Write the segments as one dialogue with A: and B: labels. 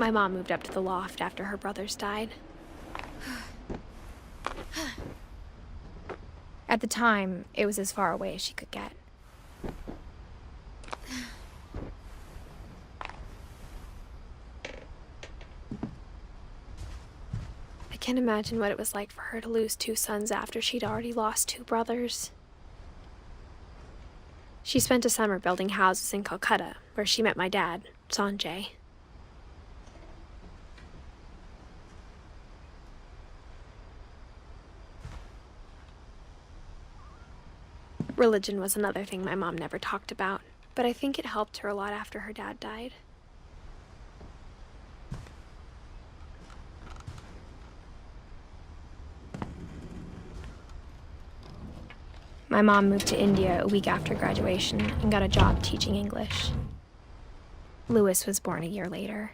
A: My mom moved up to the loft after her brothers died. At the time, it was as far away as she could get. I can't imagine what it was like for her to lose 2 sons after she'd already lost 2 brothers. She spent a summer building houses in Calcutta, where she met my dad, Sanjay. Religion was another thing my mom never talked about, but I think it helped her a lot after her dad died. My mom moved to India a week after graduation and got a job teaching English. Louis was born a year later.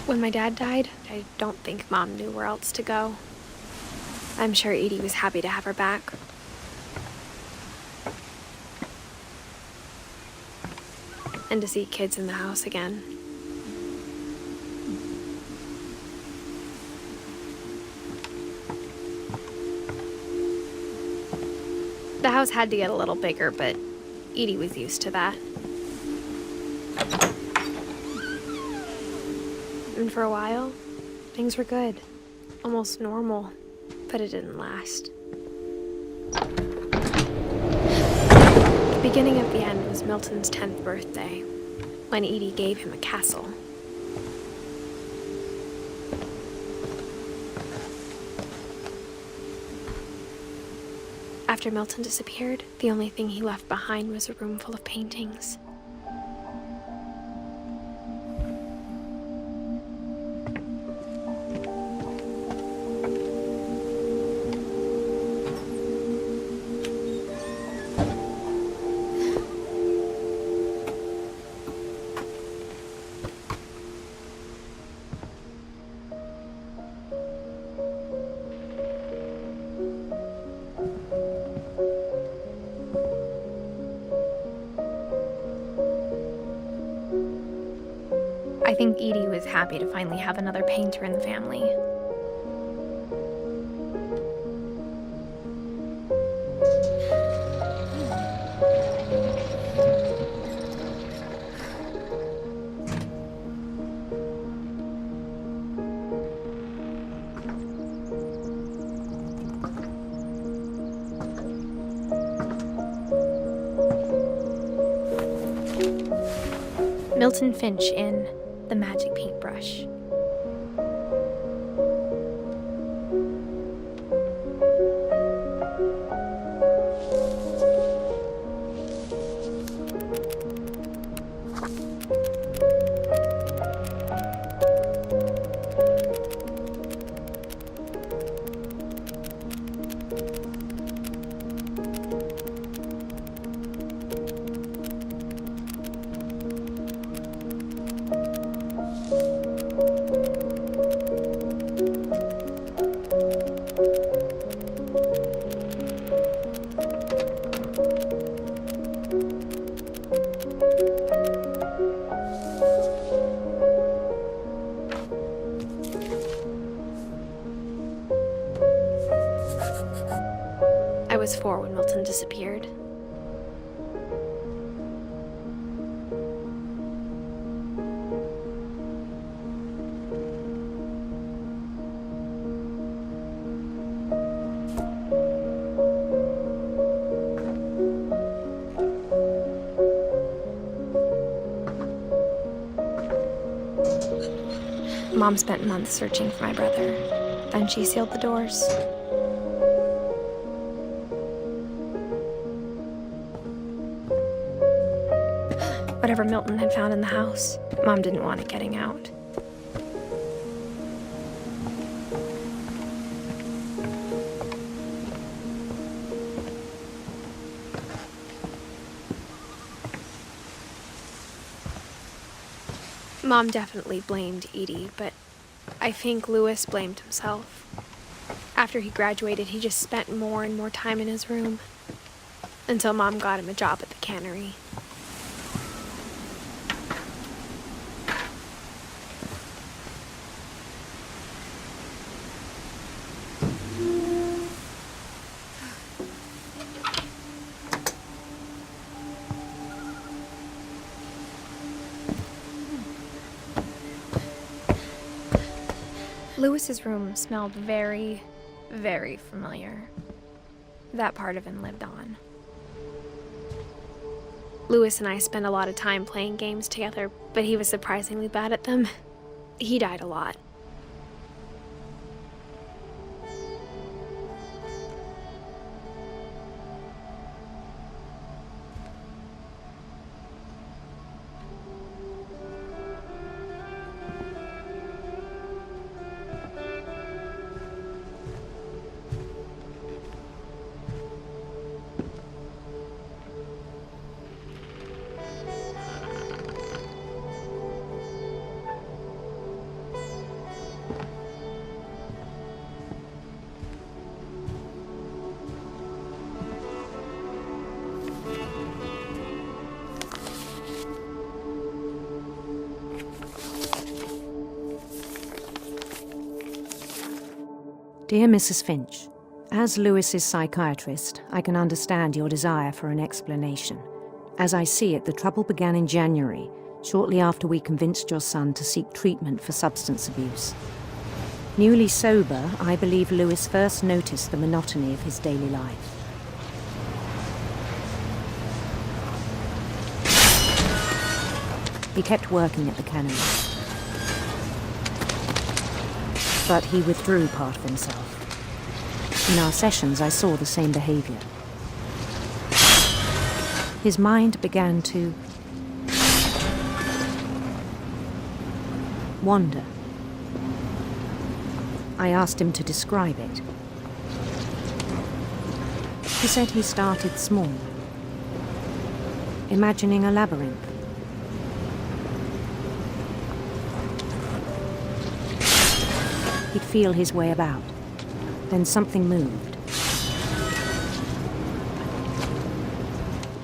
A: When my dad died, I don't think Mom knew where else to go. I'm sure Edie was happy to have her back. And to see kids in the house again. The house had to get a little bigger, but Edie was used to that. And for a while, things were good. Almost normal, but it didn't last. The beginning of the end was Milton's 10th birthday, when Edie gave him a castle. After Milton disappeared, the only thing he left behind was a room full of paintings. I think Edie was happy to finally have another painter in the family. Milton Finch in The Magic Paintbrush. I was 4 when Milton disappeared. Mom spent months searching for my brother. Then she sealed the doors. Whatever Milton had found in the house, Mom didn't want it getting out. Mom definitely blamed Edie, but I think Louis blamed himself. After he graduated, he just spent more and more time in his room. until Mom got him a job at the cannery. Lewis's room smelled very, very familiar. That part of him lived on. Lewis and I spent a lot of time playing games together, but he was surprisingly bad at them. He died a lot.
B: Dear Mrs. Finch, as Lewis's psychiatrist, I can understand your desire for an explanation. As I see it, the trouble began in January, shortly after we convinced your son to seek treatment for substance abuse. Newly sober, I believe Lewis first noticed the monotony of his daily life. He kept working at the cannery, but he withdrew part of himself. In our sessions, I saw the same behavior. His mind began to wander. I asked him to describe it. He said he started small, imagining a labyrinth. He'd feel his way about. Then something moved.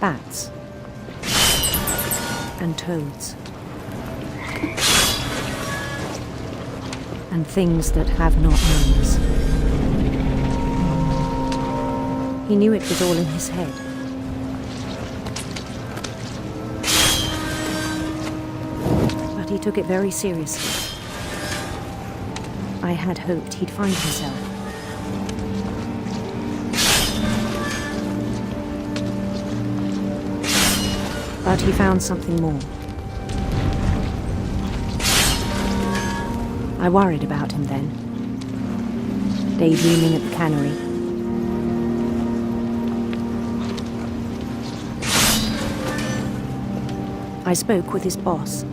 B: Bats. And toads. And things that have not names. He knew it was all in his head. But he took it very seriously. I had hoped he'd find himself. But he found something more. I worried about him then, daydreaming at the cannery. I spoke with his boss,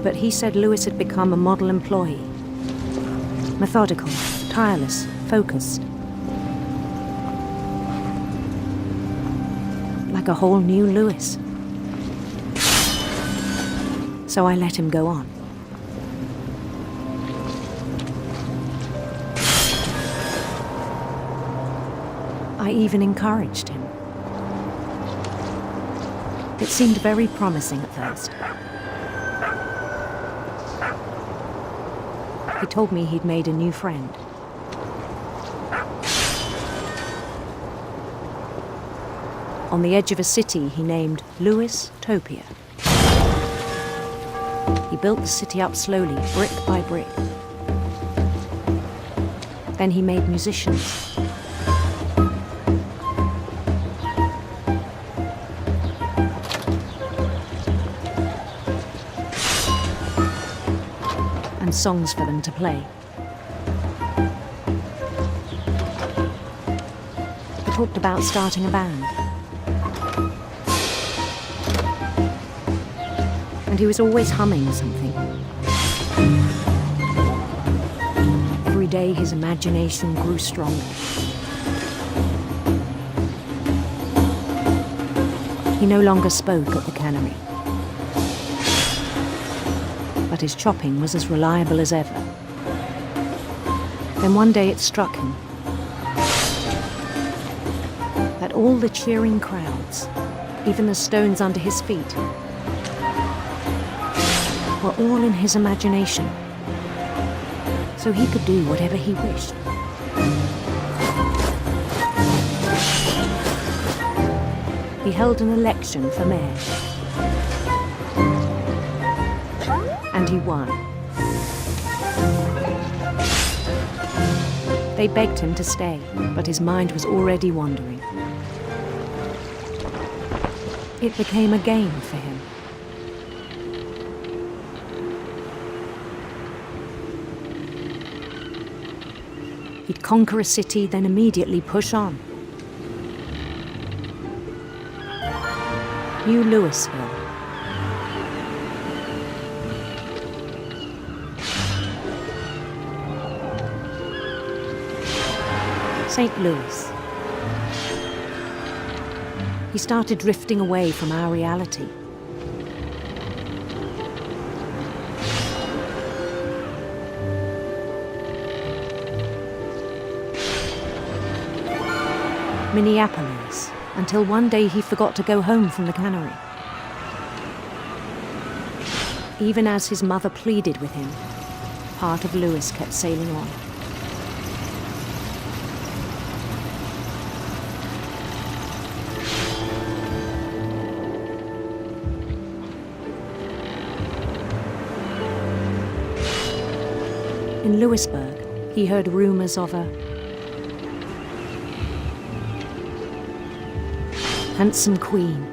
B: but he said Lewis had become a model employee. Methodical, tireless, focused. Like a whole new Lewis. So I let him go on. I even encouraged him. It seemed very promising at first. He told me he'd made a new friend. On the edge of a city he named Lewis-topia. He built the city up slowly, brick by brick. Then he made musicians. And songs for them to play. He talked about starting a band. And he was always humming something. Every day his imagination grew stronger. He no longer spoke at the cannery. But his chopping was as reliable as ever. Then one day it struck him that all the cheering crowds, even the stones under his feet, were all in his imagination, so he could do whatever he wished. He held an election for mayor, and he won. They begged him to stay, but his mind was already wandering. It became a game for him. He'd conquer a city, then immediately push on. New Louisville. St. Louis. He started drifting away from our reality. Minneapolis, until one day he forgot to go home from the cannery. Even as his mother pleaded with him, part of Louis kept sailing on. In Louisburg, he heard rumors of a handsome queen.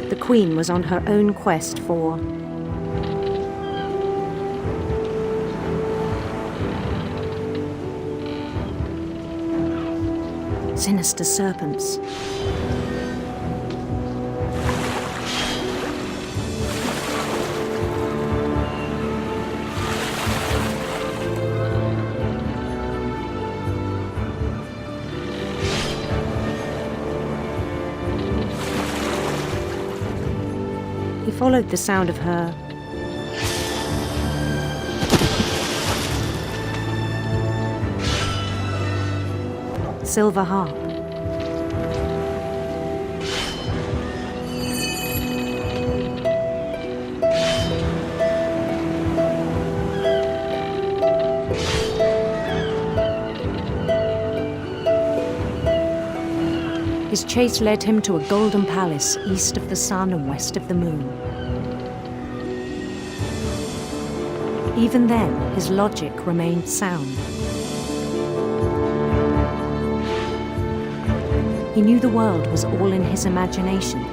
B: The queen was on her own quest for sinister serpents. He followed the sound of her silver harp. His chase led him to a golden palace east of the sun and west of the moon. Even then, his logic remained sound. He knew the world was all in his imagination.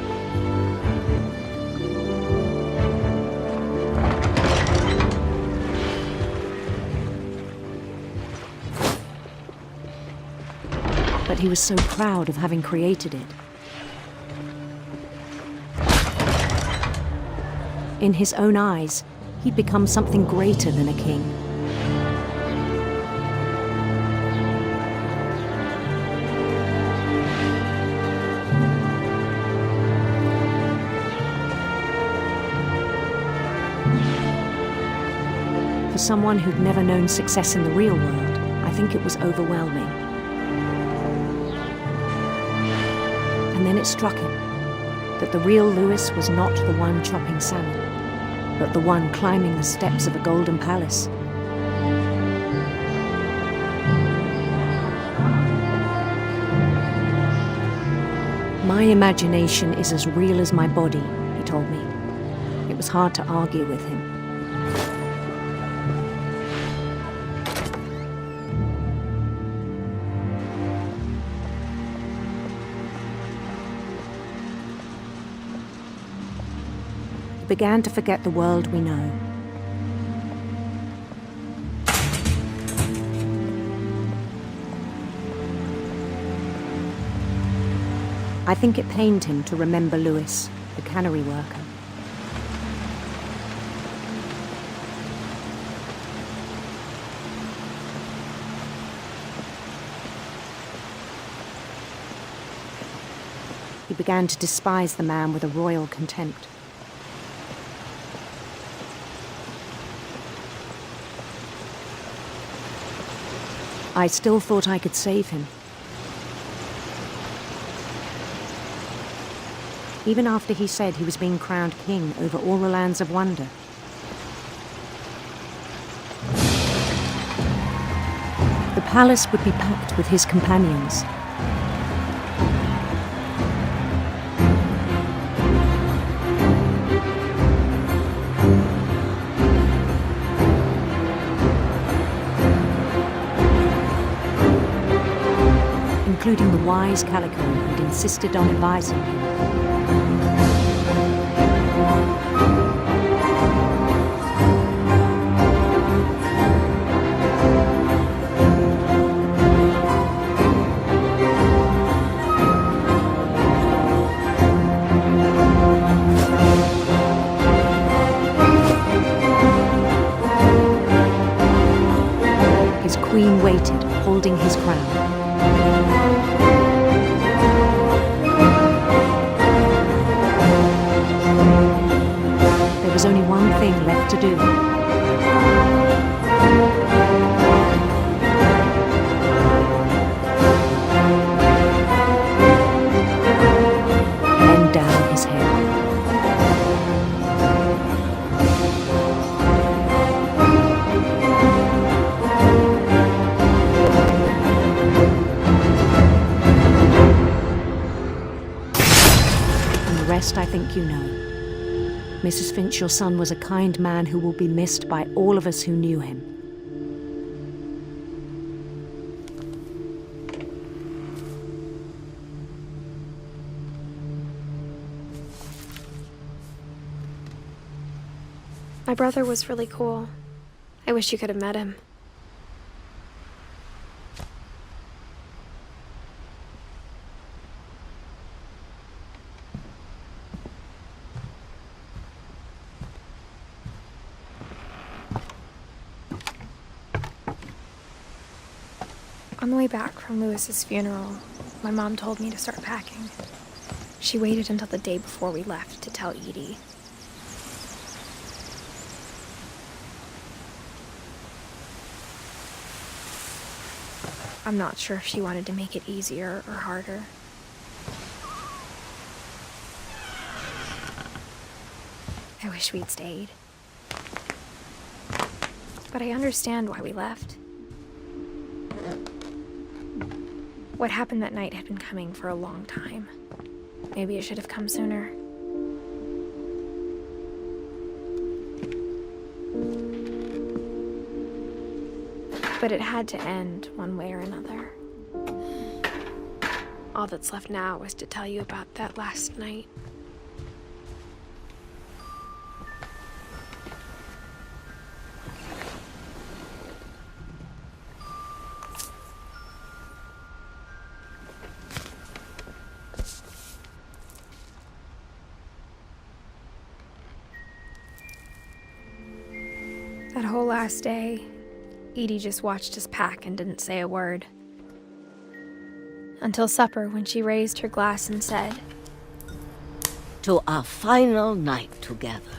B: But he was so proud of having created it. In his own eyes, he'd become something greater than a king. For someone who'd never known success in the real world, I think it was overwhelming. And then it struck him that the real Louis was not the one chopping salmon, but the one climbing the steps of a golden palace. My imagination is as real as my body, he told me. It was hard to argue with him. He began to forget the world we know. I think it pained him to remember Louis, the cannery worker. He began to despise the man with a royal contempt. I still thought I could save him. Even after he said he was being crowned king over all the lands of wonder. The palace would be packed with his companions. Including the wise Calico who'd insisted on advising him. His queen waited, holding his crown. There was only one thing left to do. Bend down his head. And the rest I think you know. Mrs. Finch, your son was a kind man who will be missed by all of us who knew him.
A: My brother was really cool. I wish you could have met him. On the way back from Lewis's funeral, my mom told me to start packing. She waited until the day before we left to tell Edie. I'm not sure if she wanted to make it easier or harder. I wish we'd stayed. But I understand why we left. What happened that night had been coming for a long time. Maybe it should have come sooner. But it had to end one way or another. All that's left now was to tell you about that last night. That whole last day, Edie just watched us pack and didn't say a word. Until supper, when she raised her glass and said,
C: "To our final night together,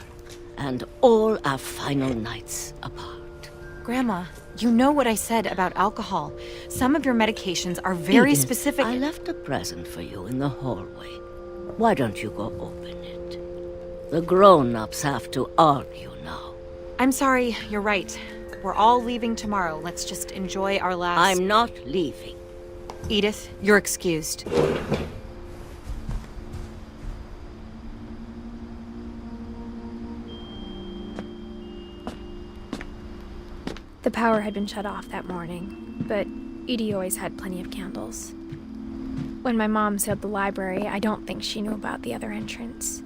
C: and all our final nights apart."
D: Grandma, you know what I said about alcohol. Some of your medications are very
C: Edith,
D: specific.
C: I left a present for you in the hallway. Why don't you go open it? The grown-ups have to argue now.
D: I'm sorry, you're right. We're all leaving tomorrow. Let's just enjoy our last...
C: I'm not leaving.
D: Edith, you're excused.
A: The power had been shut off that morning, but Edie always had plenty of candles. When my mom sailed the library, I don't think she knew about the other entrance.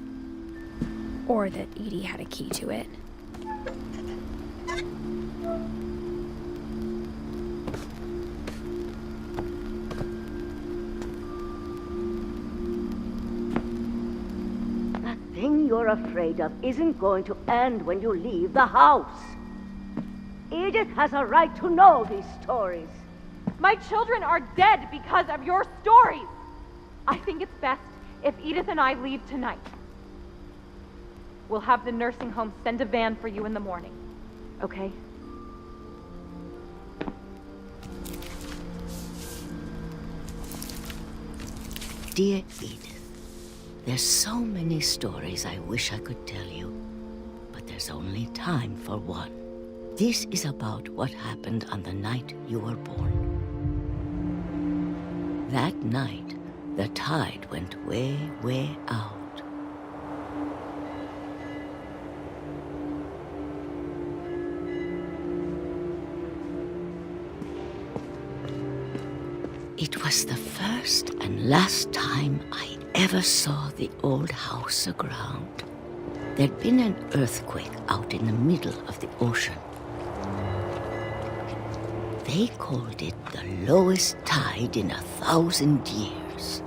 A: Or that Edie had a key to it.
C: That thing you're afraid of isn't going to end when you leave the house. Edith has a right to know these stories.
E: My children are dead because of your stories. I think it's best
D: If Edith and I leave tonight, we'll have the nursing home send a van for you in the morning. Okay?
C: Dear Edith, there's so many stories I wish I could tell you, but there's only time for one. This is about what happened on the night you were born. That night, the tide went way, way out. It was the first and last time I ever saw the old house aground. There'd been an earthquake out in the middle of the ocean. They called it the lowest tide in 1,000 years.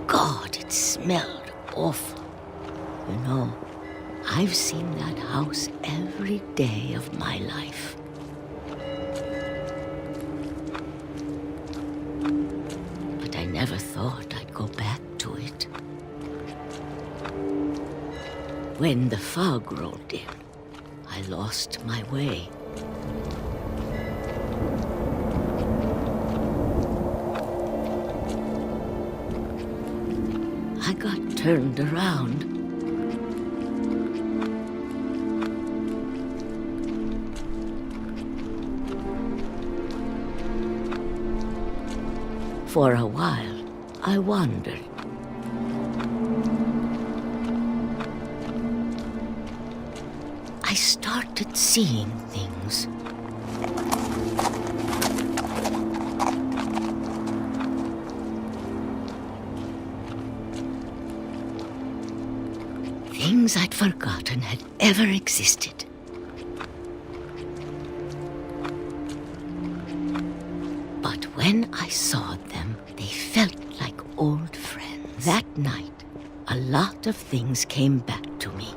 C: God, it smelled awful. You know, I've seen that house every day of my life. But I never thought I'd go back to it. When the fog rolled in, I lost my way. I got turned around. For a while, I wandered. I started seeing things. Things I'd forgotten had ever existed. But when I saw them, they felt like old friends. That night, a lot of things came back to me.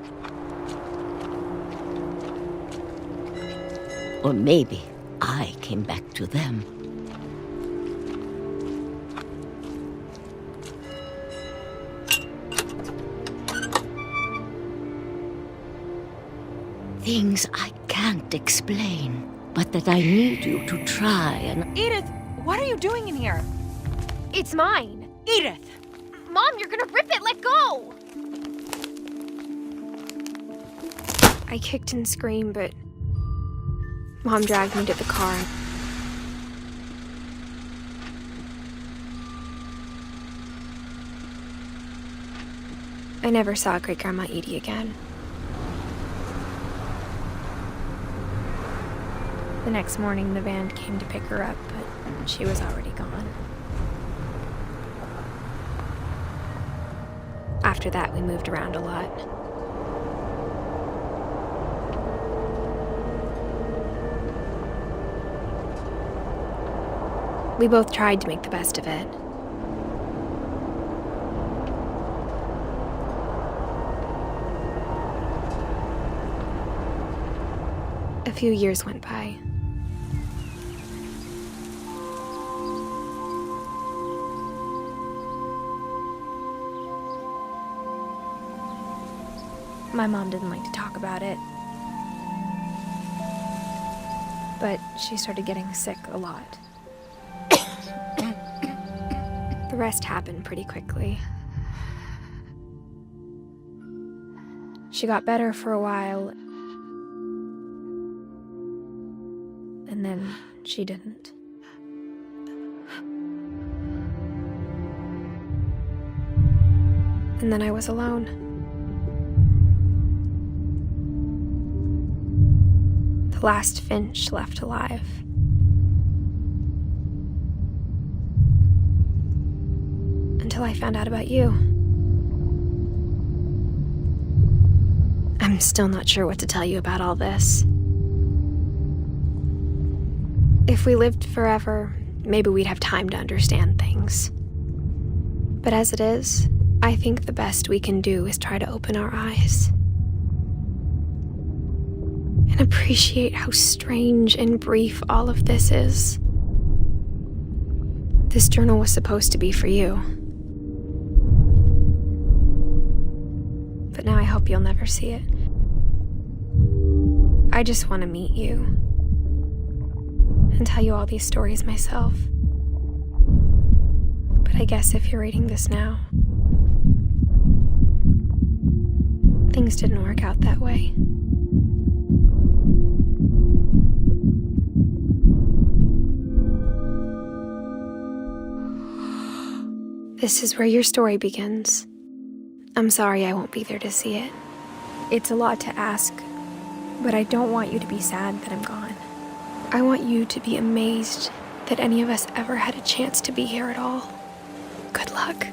C: Or maybe I came back to them. Things I can't explain, but that I need you to try and...
D: Edith, what are you doing in here?
A: It's mine.
D: Edith!
A: Mom, you're gonna rip it! Let go! I kicked and screamed, but Mom dragged me to the car. I never saw Great-Grandma Edie again. The next morning, the van came to pick her up, but she was already gone. After that, we moved around a lot. We both tried to make the best of it. A few years went by. My mom didn't like to talk about it. But she started getting sick a lot. The rest happened pretty quickly. She got better for a while, and then she didn't. And then I was alone. The last Finch left alive. Until I found out about you. I'm still not sure what to tell you about all this. If we lived forever, maybe we'd have time to understand things. But as it is, I think the best we can do is try to open our eyes. And appreciate how strange and brief all of this is. This journal was supposed to be for you. hope you'll never see it. I just want to meet you and tell you all these stories myself. But I guess if you're reading this now, things didn't work out that way. This is where your story begins. I'm sorry I won't be there to see it. It's a lot to ask, but I don't want you to be sad that I'm gone. I want you to be amazed that any of us ever had a chance to be here at all. Good luck.